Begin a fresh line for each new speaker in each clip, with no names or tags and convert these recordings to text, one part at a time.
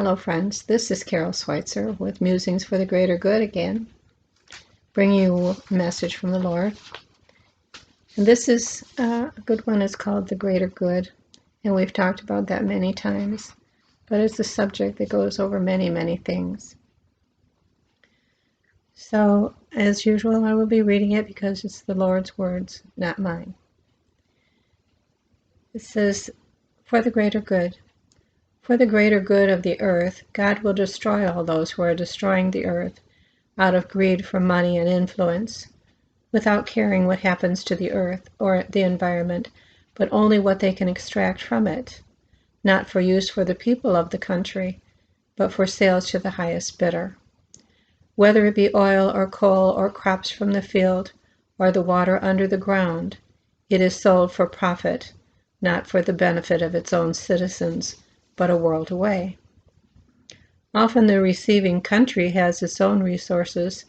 Hello friends, this is Carol Schweitzer with Musings for the Greater Good again, bringing you a message from the Lord. And this is a good one. It's called The Greater Good, and we've talked about that many times, but it's a subject that goes over many, many things. So, as usual, I will be reading it because it's the Lord's words, not mine. It says, for the greater good. For the greater good of the earth, God will destroy all those who are destroying the earth out of greed for money and influence, without caring what happens to the earth or the environment, but only what they can extract from it, not for use for the people of the country, but for sales to the highest bidder. Whether it be oil or coal or crops from the field or the water under the ground, it is sold for profit, not for the benefit of its own citizens, but a world away. Often the receiving country has its own resources,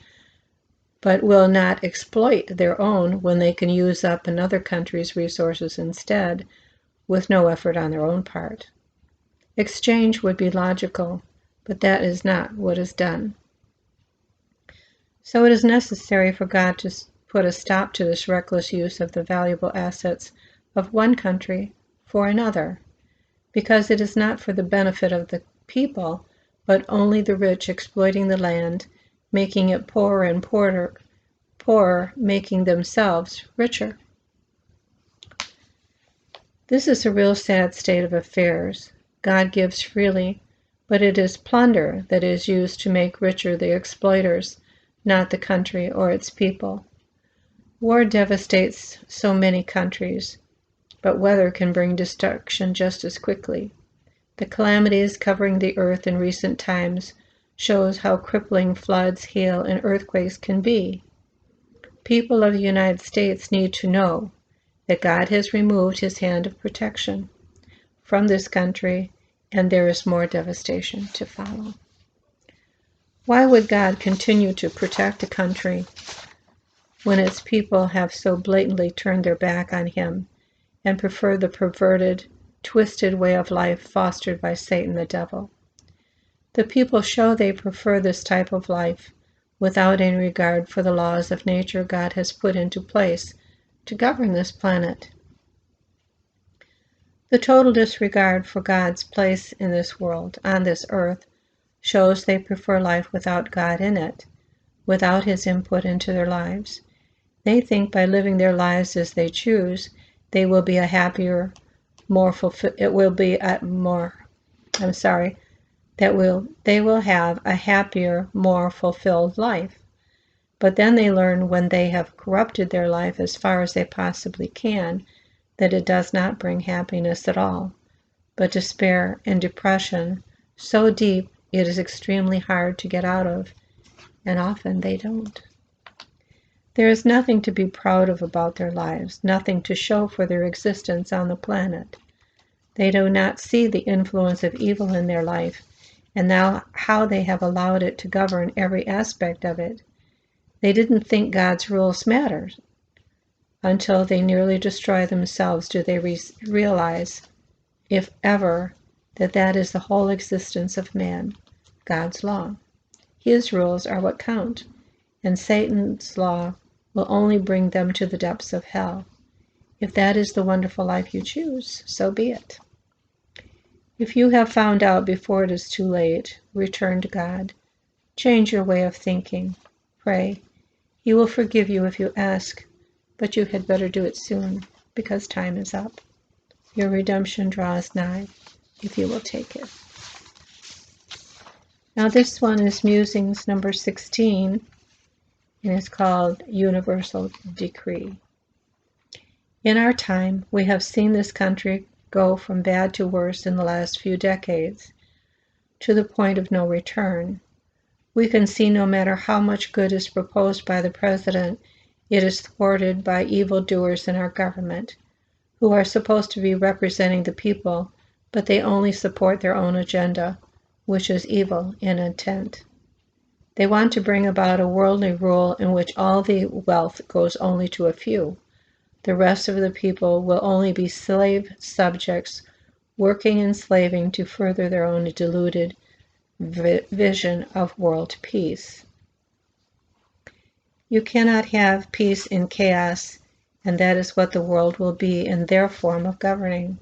but will not exploit their own when they can use up another country's resources instead, with no effort on their own part. Exchange would be logical, but that is not what is done. So it is necessary for God to put a stop to this reckless use of the valuable assets of one country for another, because it is not for the benefit of the people, but only the rich exploiting the land, making it poorer and poorer, making themselves richer. This is a real sad state of affairs. God gives freely, but it is plunder that is used to make richer the exploiters, not the country or its people. War devastates so many countries, but weather can bring destruction just as quickly. The calamities covering the earth in recent times shows how crippling floods, hail, and earthquakes can be. People of the United States need to know that God has removed his hand of protection from this country, and there is more devastation to follow. Why would God continue to protect a country when its people have so blatantly turned their back on him and prefer the perverted, twisted way of life fostered by Satan the devil? The people show they prefer this type of life without any regard for the laws of nature God has put into place to govern this planet. The total disregard for God's place in this world, on this earth, shows they prefer life without God in it, without his input into their lives. They think by living their lives as they choose, they will be a happier, more fulfilled. They will have a happier, more fulfilled life. But then they learn, when they have corrupted their life as far as they possibly can, that it does not bring happiness at all, but despair and depression so deep it is extremely hard to get out of, and often they don't. There is nothing to be proud of about their lives, nothing to show for their existence on the planet. They do not see the influence of evil in their life, and now how they have allowed it to govern every aspect of it. They didn't think God's rules mattered. Until they nearly destroy themselves do they realize, if ever, that that is the whole existence of man, God's law. His rules are what count, and Satan's law will only bring them to the depths of hell. If that is the wonderful life you choose, so be it. If you have found out before it is too late, return to God. Change your way of thinking. Pray. He will forgive you if you ask, but you had better do it soon, because time is up. Your redemption draws nigh, if you will take it. Now this one is Musings number 16, and it's called Universal Decree. In our time, we have seen this country go from bad to worse in the last few decades, to the point of no return. We can see no matter how much good is proposed by the president, it is thwarted by evildoers in our government, who are supposed to be representing the people, but they only support their own agenda, which is evil in intent. They want to bring about a worldly rule in which all the wealth goes only to a few. The rest of the people will only be slave subjects, working and slaving to further their own deluded, vision of world peace. You cannot have peace in chaos, and that is what the world will be in their form of governing.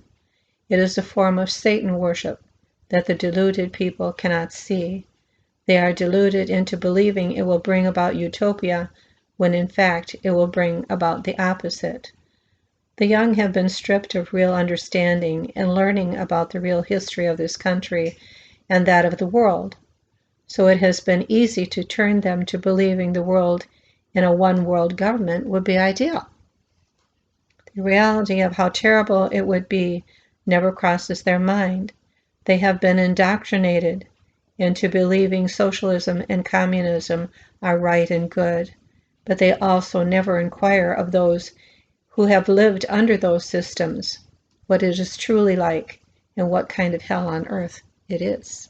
It is a form of Satan worship that the deluded people cannot see. They are deluded into believing it will bring about utopia, when in fact it will bring about the opposite. The young have been stripped of real understanding and learning about the real history of this country and that of the world, so it has been easy to turn them to believing the world in a one-world government would be ideal. The reality of how terrible it would be never crosses their mind. They have been indoctrinated into believing socialism and communism are right and good, but they also never inquire of those who have lived under those systems what it is truly like and what kind of hell on earth it is.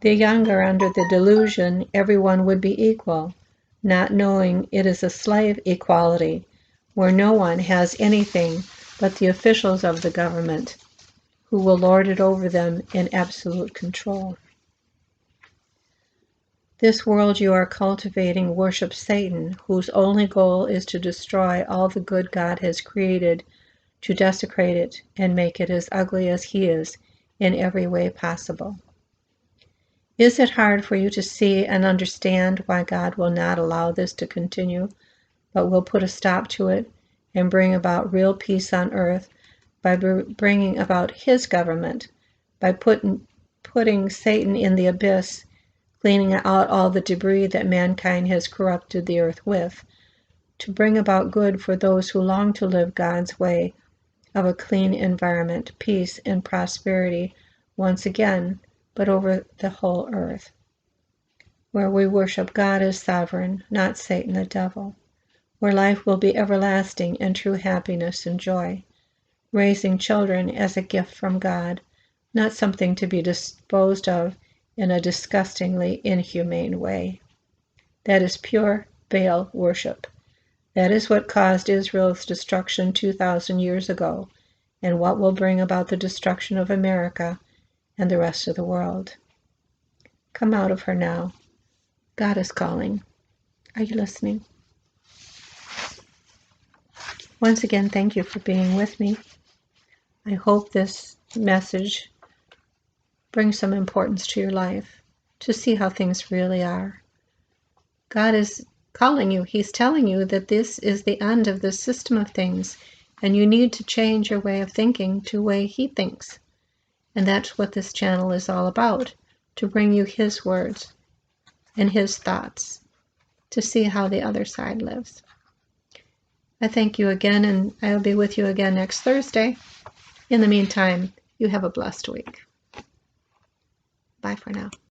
The young are under the delusion everyone would be equal, not knowing it is a slave equality, where no one has anything but the officials of the government, who will lord it over them in absolute control. This world you are cultivating worships Satan, whose only goal is to destroy all the good God has created, to desecrate it and make it as ugly as he is in every way possible. Is it hard for you to see and understand why God will not allow this to continue, but will put a stop to it and bring about real peace on earth by bringing about his government, by putting Satan in the abyss, cleaning out all the debris that mankind has corrupted the earth with, to bring about good for those who long to live God's way of a clean environment, peace and prosperity once again, but over the whole earth, where we worship God as sovereign, not Satan the devil, where life will be everlasting and true happiness and joy, raising children as a gift from God, not something to be disposed of in a disgustingly inhumane way. That is pure Baal worship. That is what caused Israel's destruction 2,000 years ago, and what will bring about the destruction of America and the rest of the world. Come out of her now. God is calling. Are you listening? Once again, thank you for being with me. I hope this message brings some importance to your life, to see how things really are. God is calling you. He's telling you that this is the end of this system of things, and you need to change your way of thinking to the way he thinks. And that's what this channel is all about, to bring you his words and his thoughts, to see how the other side lives. I thank you again, and I will be with you again next Thursday. In the meantime, you have a blessed week. Bye for now.